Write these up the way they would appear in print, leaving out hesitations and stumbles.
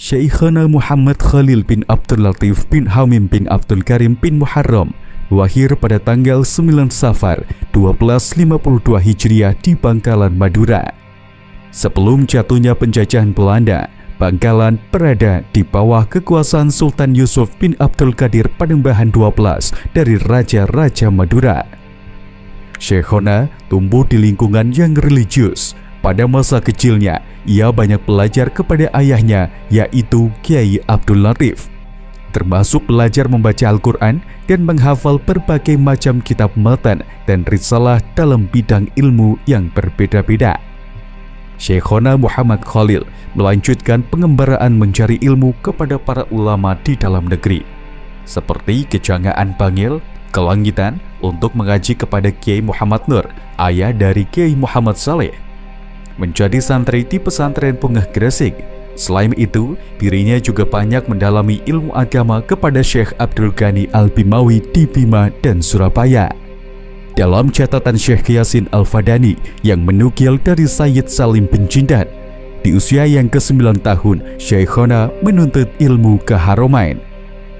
Syekhana Muhammad Khalil bin Abdul Latif bin Hamim bin Abdul Karim bin Muharram lahir pada tanggal 9 Safar 1252 Hijriah di Bangkalan, Madura. Sebelum jatuhnya penjajahan Belanda, Bangkalan berada di bawah kekuasaan Sultan Yusuf bin Abdul Qadir Panembahan XII dari Raja-Raja Madura. Syekhona tumbuh di lingkungan yang religius. Pada masa kecilnya, ia banyak belajar kepada ayahnya, yaitu Kiai Abdul Latif, termasuk belajar membaca Al-Quran dan menghafal berbagai macam kitab matan dan risalah dalam bidang ilmu yang berbeda-beda. Syekhona Muhammad Khalil melanjutkan pengembaraan mencari ilmu kepada para ulama di dalam negeri, seperti Kejangaan Bangil, Kelangitan, untuk mengaji kepada Kiai Muhammad Nur, ayah dari Kiai Muhammad Saleh, menjadi santri di pesantren Pungah Gresik. Selain itu, dirinya juga banyak mendalami ilmu agama kepada Syekh Abdul Ghani Al-Bimawi di Bima dan Surabaya. Dalam catatan Syekh Yasin Al-Fadani yang menukil dari Sayyid Salim bin Jindan, di usia yang ke-9 tahun, Syekhona menuntut ilmu ke Haromain.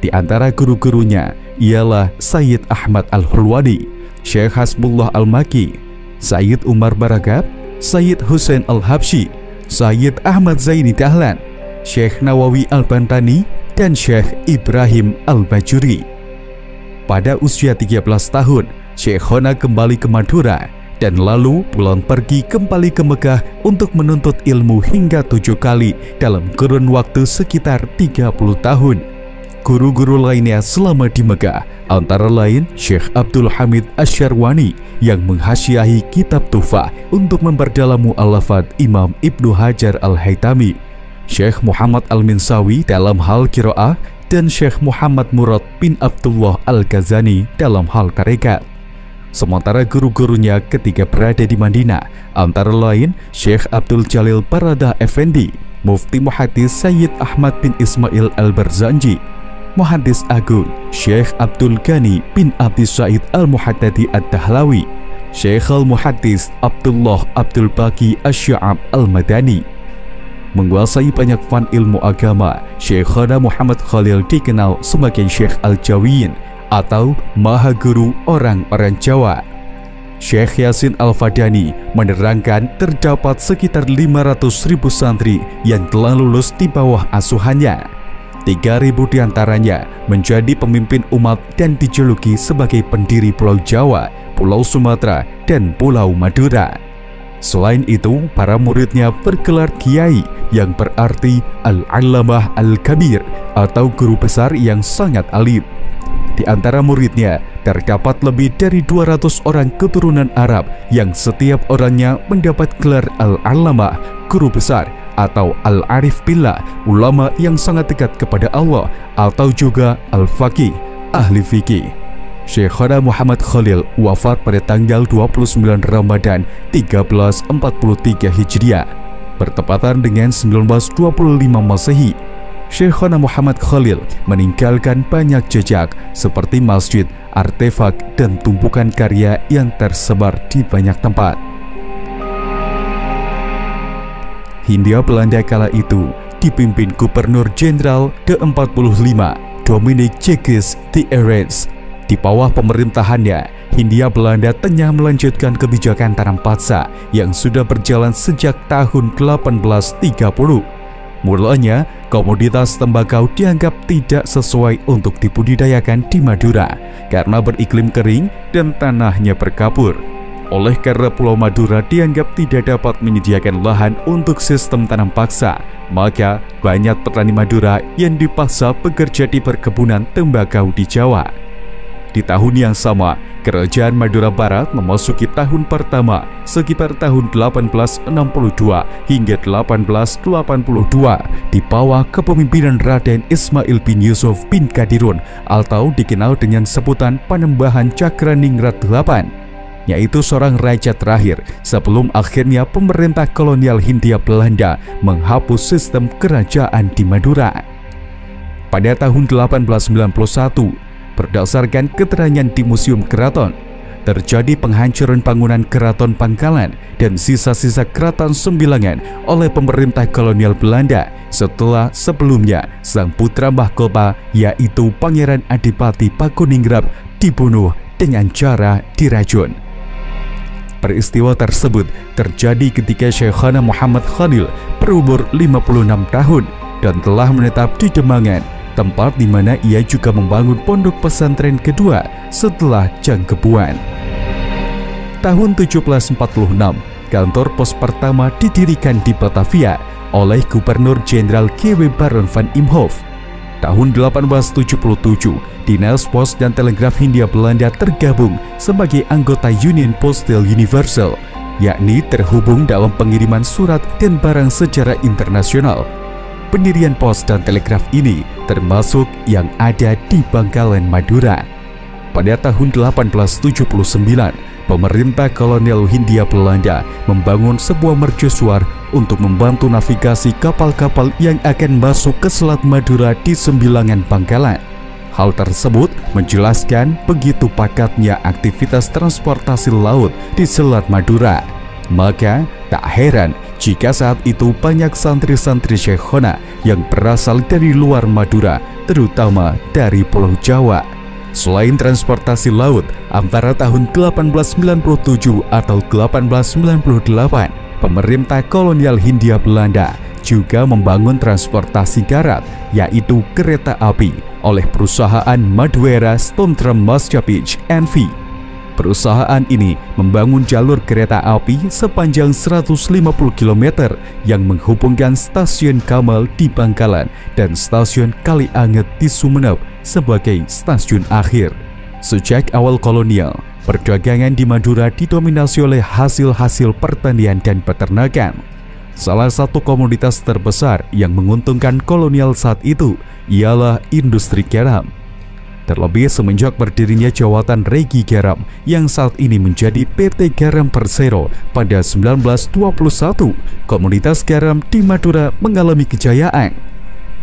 Di antara guru-gurunya ialah Sayyid Ahmad Al-Hulwani, Syekh Hasbullah Al-Maki, Sayyid Umar Baragab, Sayyid Hussein Al-Habsyi, Sayyid Ahmad Zaini Dahlan, Syekh Nawawi Al-Bantani, dan Syekh Ibrahim Al-Bajuri. Pada usia 13 tahun, Syekhona kembali ke Madura dan lalu pulang pergi kembali ke Mekah untuk menuntut ilmu hingga 7 kali dalam kurun waktu sekitar 30 tahun. Guru-guru lainnya selama di Mekah antara lain Syekh Abdul Hamid Asyarwani yang menghasyiahi kitab Tufah untuk memperdalam mu'allafat Imam Ibnu Hajar Al-Haytami, Syekh Muhammad Al-Minsawi dalam hal qiraah, dan Syekh Muhammad Murad bin Abdullah Al-Ghazani dalam hal tarekat. Sementara guru-gurunya ketika berada di Madinah antara lain Syekh Abdul Jalil Barada Effendi, Mufti Muhaddis Sayyid Ahmad bin Ismail Al-Barzanji, Muhaddis Agung Syekh Abdul Ghani bin Abdi Said Al-Muhaddadi Ad-Dahlawi, Syekh Al-Muhaddis Abdullah Abdul Baqi Asy-Sya'ab Al-Madani. Menguasai banyak fan ilmu agama, Syekhona Muhammad Khalil dikenal sebagai Syekh Al-Jawiyin atau Maha Guru orang-orang Jawa. Syekh Yasin Al-Fadani menerangkan terdapat sekitar 500.000 santri yang telah lulus di bawah asuhannya. 3.000 diantaranya menjadi pemimpin umat dan dijuluki sebagai pendiri Pulau Jawa, Pulau Sumatera, dan Pulau Madura. Selain itu, para muridnya bergelar kiai yang berarti Al-Allamah Al-Kabir atau guru besar yang sangat alim. Di antara muridnya terdapat lebih dari 200 orang keturunan Arab yang setiap orangnya mendapat gelar Al-Allamah, guru besar, atau Al-Arif Billah, ulama yang sangat dekat kepada Allah, atau juga Al-Faqih, ahli fikih. Syekhona Muhammad Khalil wafat pada tanggal 29 Ramadan 1343 Hijriah, bertepatan dengan 1925 Masehi. Syekhona Muhammad Khalil meninggalkan banyak jejak seperti masjid, artefak, dan tumpukan karya yang tersebar di banyak tempat. Hindia Belanda kala itu dipimpin Gubernur Jenderal ke-45 Dominic Jekes de Arends. Di bawah pemerintahannya, Hindia Belanda tengah melanjutkan kebijakan tanam paksa yang sudah berjalan sejak tahun 1830. Mulanya, komoditas tembakau dianggap tidak sesuai untuk dibudidayakan di Madura karena beriklim kering dan tanahnya berkabur. Oleh karena Pulau Madura dianggap tidak dapat menyediakan lahan untuk sistem tanam paksa, maka banyak petani Madura yang dipaksa bekerja di perkebunan tembakau di Jawa. Di tahun yang sama, Kerajaan Madura Barat memasuki tahun pertama sekitar tahun 1862 hingga 1882 di bawah kepemimpinan Raden Ismail bin Yusuf bin Qadirun atau dikenal dengan sebutan Panembahan Cakraningrat VIII, yaitu seorang raja terakhir sebelum akhirnya pemerintah kolonial Hindia Belanda menghapus sistem kerajaan di Madura. Pada tahun 1891, berdasarkan keterangan di Museum Keraton, terjadi penghancuran bangunan Keraton Bangkalan dan sisa-sisa Keraton Sembilangan oleh pemerintah kolonial Belanda setelah sebelumnya sang putra mahkota yaitu Pangeran Adipati Pakuningrap dibunuh dengan cara diracun. Peristiwa tersebut terjadi ketika Syekhona Muhammad Khalil berumur 56 tahun dan telah menetap di Demangan, tempat di mana ia juga membangun pondok pesantren kedua setelah Jangkebuan. Tahun 1746, kantor pos pertama didirikan di Batavia oleh Gubernur Jenderal G.W. Baron van Imhoff. Tahun 1877, Dinas Pos dan Telegraf Hindia Belanda tergabung sebagai anggota Union Postal Universal, yakni terhubung dalam pengiriman surat dan barang secara internasional. Pendirian pos dan telegraf ini termasuk yang ada di Bangkalan, Madura. Pada tahun 1879, pemerintah kolonial Hindia Belanda membangun sebuah mercusuar untuk membantu navigasi kapal-kapal yang akan masuk ke Selat Madura di Sembilangan, Bangkalan. Hal tersebut menjelaskan begitu pakatnya aktivitas transportasi laut di Selat Madura. Maka tak heran jika saat itu banyak santri-santri Syekhona yang berasal dari luar Madura, terutama dari Pulau Jawa. Selain transportasi laut, antara tahun 1897 atau 1898, pemerintah kolonial Hindia Belanda juga membangun transportasi darat, yaitu kereta api, oleh perusahaan Maduera Stoomtram Maatschappij NV. Perusahaan ini membangun jalur kereta api sepanjang 150 km yang menghubungkan stasiun Kamal di Bangkalan dan stasiun Kalianget di Sumeneb sebagai stasiun akhir. Sejak awal kolonial, perdagangan di Madura didominasi oleh hasil-hasil pertanian dan peternakan. Salah satu komoditas terbesar yang menguntungkan kolonial saat itu ialah industri garam. Terlebih semenjak berdirinya Jawatan Regi Garam yang saat ini menjadi PT Garam Persero pada 1921, komoditas garam di Madura mengalami kejayaan.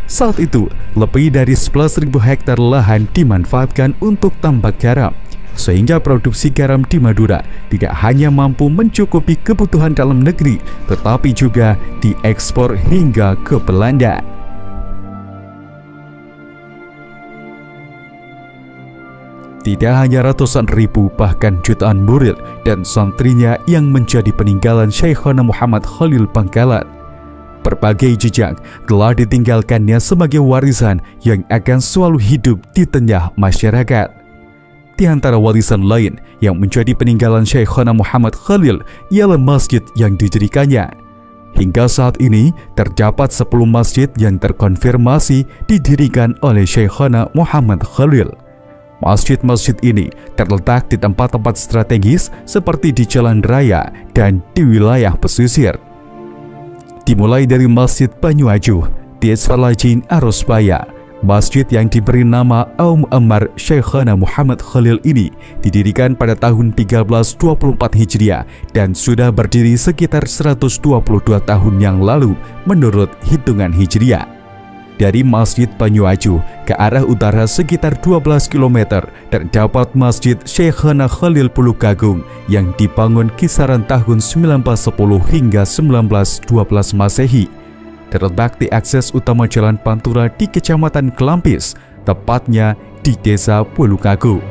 Saat itu, lebih dari 11.000 hektar lahan dimanfaatkan untuk tambak garam, sehingga produksi garam di Madura tidak hanya mampu mencukupi kebutuhan dalam negeri, tetapi juga diekspor hingga ke Belanda. Tidak hanya ratusan ribu bahkan jutaan murid dan santrinya yang menjadi peninggalan Syekhona Muhammad Khalil Bangkalan. Berbagai jejak telah ditinggalkannya sebagai warisan yang akan selalu hidup di tengah masyarakat. Di antara warisan lain yang menjadi peninggalan Syekhona Muhammad Khalil ialah masjid yang didirikannya. Hingga saat ini terdapat 10 masjid yang terkonfirmasi didirikan oleh Syekhona Muhammad Khalil. Masjid-masjid ini terletak di tempat-tempat strategis seperti di jalan raya dan di wilayah pesisir. Dimulai dari Masjid Banyuajuh, Desa Lajin Arosbaya, masjid yang diberi nama Aum Ammar Syekhona Muhammad Khalil ini didirikan pada tahun 1324 Hijriah dan sudah berdiri sekitar 122 tahun yang lalu menurut hitungan Hijriah. Dari Masjid Banyuajuh ke arah utara sekitar 12 km terdapat Masjid Syekhona Khalil Pulukagung yang dibangun kisaran tahun 1910 hingga 1912 Masehi. Terletak di akses utama Jalan Pantura di Kecamatan Kelampis, tepatnya di Desa Pulukagung.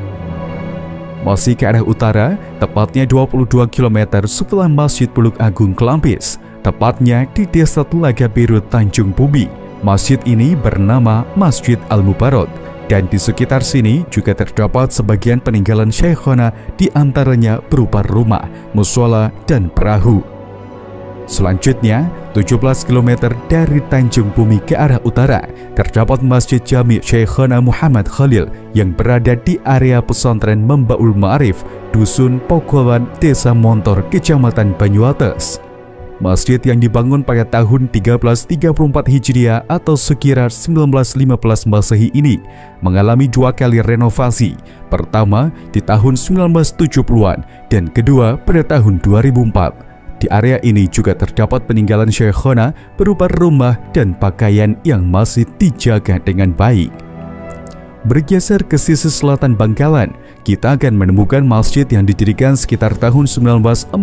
Masih ke arah utara, tepatnya 22 km setelah Masjid Pulukagung Kelampis, tepatnya di Desa Telaga Biru Tanjung Bumi. Masjid ini bernama Masjid Al-Mubarok, dan di sekitar sini juga terdapat sebagian peninggalan Syekhona, di antaranya berupa rumah, mushola, dan perahu. Selanjutnya, 17 km dari Tanjung Bumi ke arah utara, terdapat Masjid Jami' Syekhona Muhammad Khalil yang berada di area pesantren Membaul Ma'arif, Dusun Pogowan, Desa Montor, Kecamatan Banyuates. Masjid yang dibangun pada tahun 1334 Hijriah atau sekira 1915 Masehi ini mengalami 2 kali renovasi. Pertama di tahun 1970-an dan kedua pada tahun 2004. Di area ini juga terdapat peninggalan Syekhona berupa rumah dan pakaian yang masih dijaga dengan baik. Bergeser ke sisi selatan Bangkalan, kita akan menemukan masjid yang didirikan sekitar tahun 1914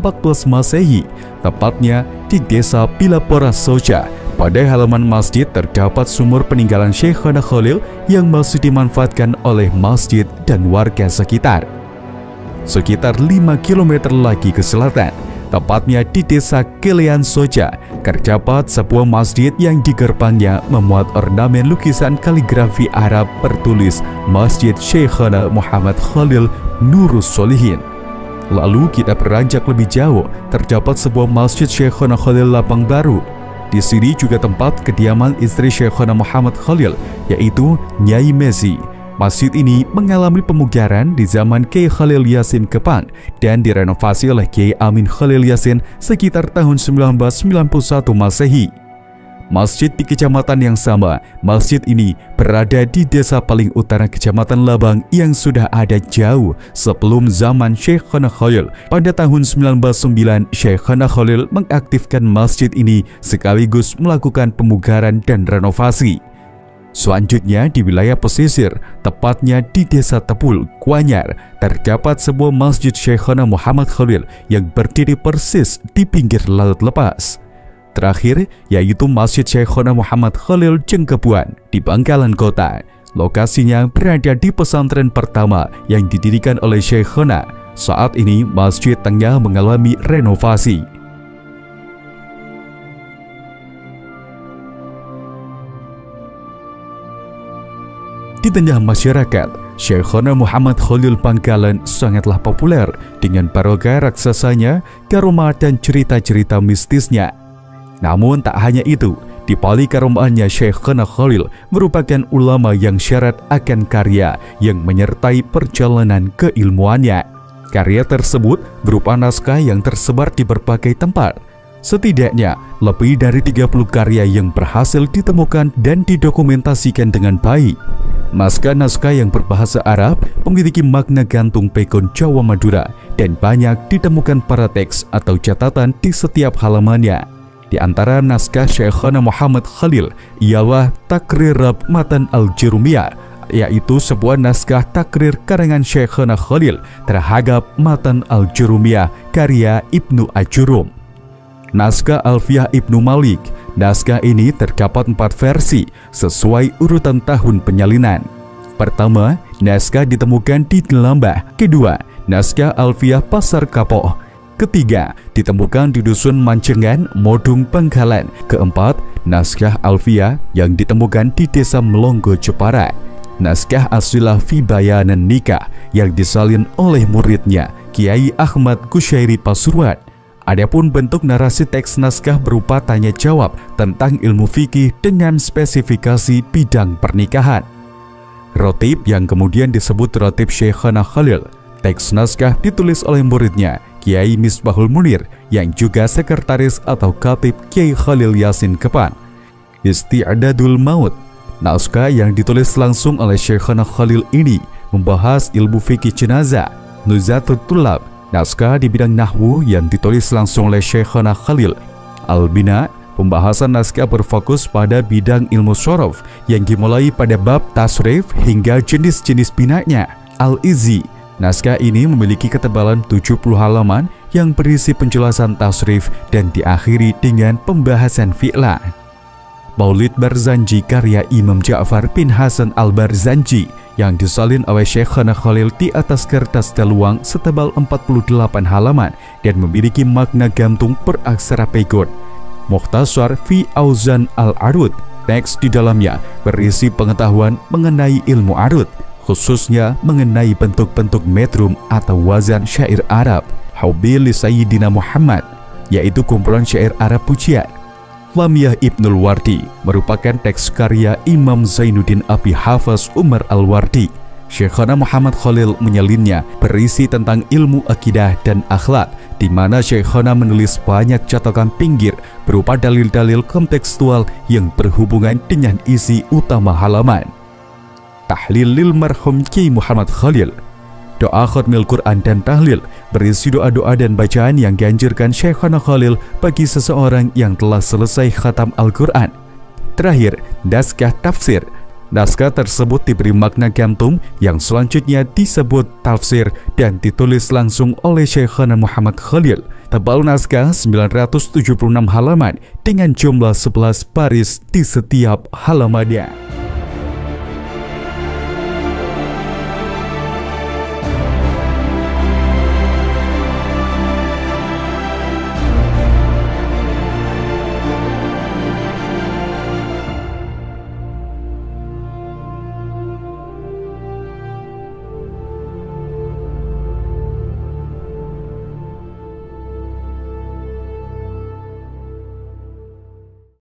Masehi, tepatnya di Desa Pilapora Soja. Pada halaman masjid terdapat sumur peninggalan Syekhona Khalil yang masih dimanfaatkan oleh masjid dan warga sekitar. Sekitar 5 km lagi ke selatan, tepatnya di Desa Kelean Soja, terdapat sebuah masjid yang di gerbangnya memuat ornamen lukisan kaligrafi Arab bertulis Masjid Syekhona Muhammad Khalil Nurus Solihin. Lalu kita beranjak lebih jauh, terdapat sebuah Masjid Syekhona Khalil Lapang Baru. Di sini juga tempat kediaman istri Syekhona Muhammad Khalil, yaitu Nyai Mezi. Masjid ini mengalami pemugaran di zaman Kiai Khalil Yasin Kepang dan direnovasi oleh Kiai Amin Khalil Yasin sekitar tahun 1991 Masehi. Masjid di kecamatan yang sama, masjid ini berada di desa paling utara Kecamatan Labang yang sudah ada jauh sebelum zaman Syekhona Khalil. Pada tahun 1909, Syekhona Khalil mengaktifkan masjid ini sekaligus melakukan pemugaran dan renovasi. Selanjutnya di wilayah pesisir, tepatnya di Desa Tepul, Kuanyar, terdapat sebuah Masjid Syekhona Muhammad Khalil yang berdiri persis di pinggir laut lepas. Terakhir, yaitu Masjid Syekhona Muhammad Khalil Jengkebuan di Bangkalan Kota. Lokasinya berada di pesantren pertama yang didirikan oleh Syekhona. Saat ini masjid tengah mengalami renovasi. Di tengah masyarakat, Syekhona Muhammad Khalil Bangkalan sangatlah populer dengan barokah raksasanya, karomah dan cerita-cerita mistisnya. Namun tak hanya itu, di balik karomahannya Syekhona Khalil merupakan ulama yang syarat akan karya yang menyertai perjalanan keilmuannya. Karya tersebut berupa naskah yang tersebar di berbagai tempat. Setidaknya lebih dari 30 karya yang berhasil ditemukan dan didokumentasikan dengan baik. Naskah-naskah yang berbahasa Arab memiliki makna gantung pegon Jawa Madura dan banyak ditemukan para teks atau catatan di setiap halamannya. Di antara naskah Syekhona Muhammad Khalil ialah Takrir Matan Al-Jurumiyah, yaitu sebuah naskah takrir karangan Syekhona Khalil terhadap Matan Al-Jurumiyah karya Ibnu Ajurum. Naskah Alfiyah Ibnu Malik. Naskah ini terdapat 4 versi sesuai urutan tahun penyalinan. Pertama, naskah ditemukan di Delambah. Kedua, naskah Alfiyah Pasar Kapoh. Ketiga, ditemukan di Dusun Mancengan, Modung, Bangkalan. Keempat, naskah Alfiyah yang ditemukan di Desa Melonggo, Jepara. Naskah Asilah fi Bayanan Nikah yang disalin oleh muridnya Kiai Ahmad Kusyairi Pasuruan. Adapun bentuk narasi teks naskah berupa tanya jawab tentang ilmu fikih dengan spesifikasi bidang pernikahan. Rotib yang kemudian disebut Rotib Syekhona Khalil. Teks naskah ditulis oleh muridnya Kiai Misbahul Munir yang juga sekretaris atau khatib Kiai Khalil Yasin Kepang. Isti'dadul Maut. Naskah yang ditulis langsung oleh Syekhona Khalil ini membahas ilmu fikih jenazah. Nuzatul Tulab. Naskah di bidang nahwu yang ditulis langsung oleh Syekhona Khalil. Al-Bina, pembahasan naskah berfokus pada bidang ilmu shorof yang dimulai pada bab tasrif hingga jenis-jenis binanya. Al-Izzi, naskah ini memiliki ketebalan 70 halaman yang berisi penjelasan tasrif dan diakhiri dengan pembahasan fi'lah. Maulid Barzanji karya Imam Ja'far bin Hasan Al-Barzanji yang disalin oleh Syekhona Khalil di atas kertas daluang setebal 48 halaman dan memiliki makna gantung beraksara pegon. Mukhtasar fi Auzan Al-Arud, teks di dalamnya berisi pengetahuan mengenai ilmu arud, khususnya mengenai bentuk-bentuk metrum atau wazan syair Arab. Hubbi li Sayyidina Muhammad, yaitu kumpulan syair Arab pujian. Lamiyah Ibnul Wardi merupakan teks karya Imam Zainuddin Abi Hafaz Umar Al-Wardi. Syekhona Muhammad Khalil menyalinnya berisi tentang ilmu akidah dan akhlak, di mana Syekhona menulis banyak catatan pinggir berupa dalil-dalil kontekstual yang berhubungan dengan isi utama halaman. Tahlil lil marhum Kiai Muhammad Khalil. Doa khatmil Quran dan tahlil berisi doa-doa dan bacaan yang dianjurkan Syekhona Khalil bagi seseorang yang telah selesai khatam Al-Quran. Terakhir, naskah tafsir. Naskah tersebut diberi makna cantum yang selanjutnya disebut tafsir dan ditulis langsung oleh Syekhana Muhammad Khalil. Tebal naskah 976 halaman dengan jumlah 11 baris di setiap halamannya.